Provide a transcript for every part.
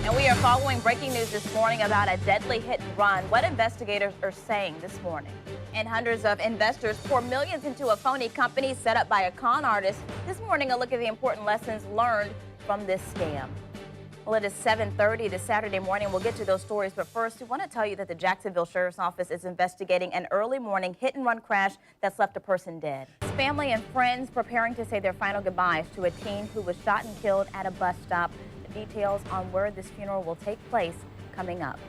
And we are following breaking news this morning about a deadly hit and run. What investigators are saying this morning. And hundreds of investors pour millions into a phony company set up by a con artist. This morning, a look at the important lessons learned from this scam. Well, it is 7:30 this Saturday morning. We'll get to those stories, but first, we want to tell you that the Jacksonville Sheriff's Office is investigating an early morning hit-and-run crash that's left a person dead. Family and friends preparing to say their final goodbyes to a teen who was shot and killed at a bus stop. The details on where this funeral will take place coming up.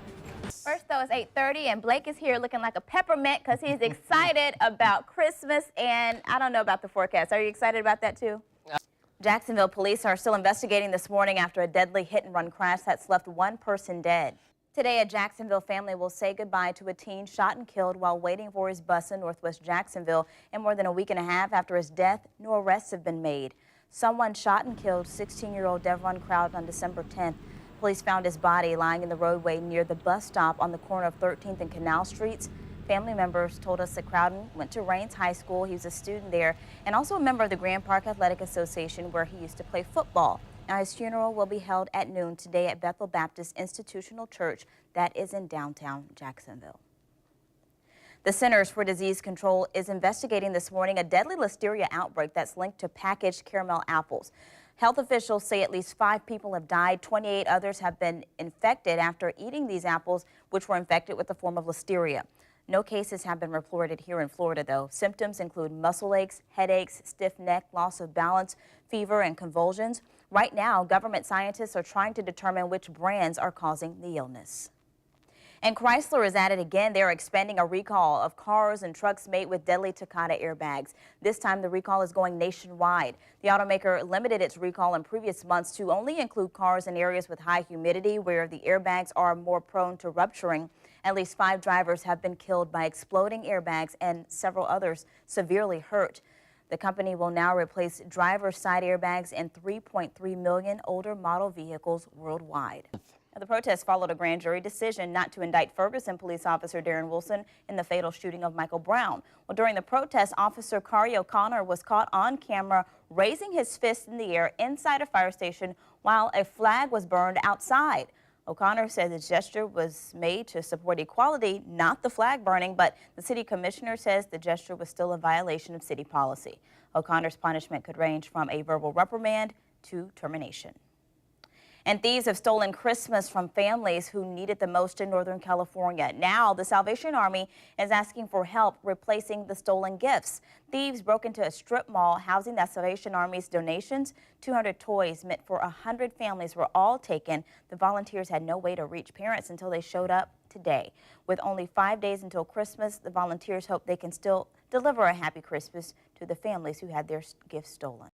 First, though, it's 8:30, and Blake is here looking like a peppermint because he's excited about Christmas, and I don't know about the forecast. Are you excited about that, too? Jacksonville police are still investigating this morning after a deadly hit-and-run crash that's left one person dead. Today, a Jacksonville family will say goodbye to a teen shot and killed while waiting for his bus in northwest Jacksonville. And more than a week and a half after his death, no arrests have been made. Someone shot and killed 16-year-old Devon Crowd on December 10th. Police found his body lying in the roadway near the bus stop on the corner of 13th and Canal Streets. Family members told us that Crowden went to Raines High School. He was a student there and also a member of the Grand Park Athletic Association, where he used to play football. Now, his funeral will be held at noon today at Bethel Baptist Institutional Church that is in downtown Jacksonville. The Centers for Disease Control is investigating this morning a deadly listeria outbreak that's linked to packaged caramel apples. Health officials say at least 5 people have died. 28 others have been infected after eating these apples, which were infected with a form of listeria. No cases have been reported here in Florida, though. Symptoms include muscle aches, headaches, stiff neck, loss of balance, fever, and convulsions. Right now, government scientists are trying to determine which brands are causing the illness. And Chrysler is at it again. They're expanding a recall of cars and trucks made with deadly Takata airbags. This time, the recall is going nationwide. The automaker limited its recall in previous months to only include cars in areas with high humidity where the airbags are more prone to rupturing. At least 5 drivers have been killed by exploding airbags and several others severely hurt. The company will now replace driver's side airbags in 3.3 million older model vehicles worldwide. Now, the protest followed a grand jury decision not to indict Ferguson police officer Darren Wilson in the fatal shooting of Michael Brown. Well, during the protest, Officer Kari O'Connor was caught on camera raising his fist in the air inside a fire station while a flag was burned outside. O'Connor said the gesture was made to support equality, not the flag burning, but the city commissioner says the gesture was still a violation of city policy. O'Connor's punishment could range from a verbal reprimand to termination. And thieves have stolen Christmas from families who need it the most in Northern California. Now, the Salvation Army is asking for help replacing the stolen gifts. Thieves broke into a strip mall housing the Salvation Army's donations. 200 toys meant for 100 families were all taken. The volunteers had no way to reach parents until they showed up today. With only 5 days until Christmas, the volunteers hope they can still deliver a happy Christmas to the families who had their gifts stolen.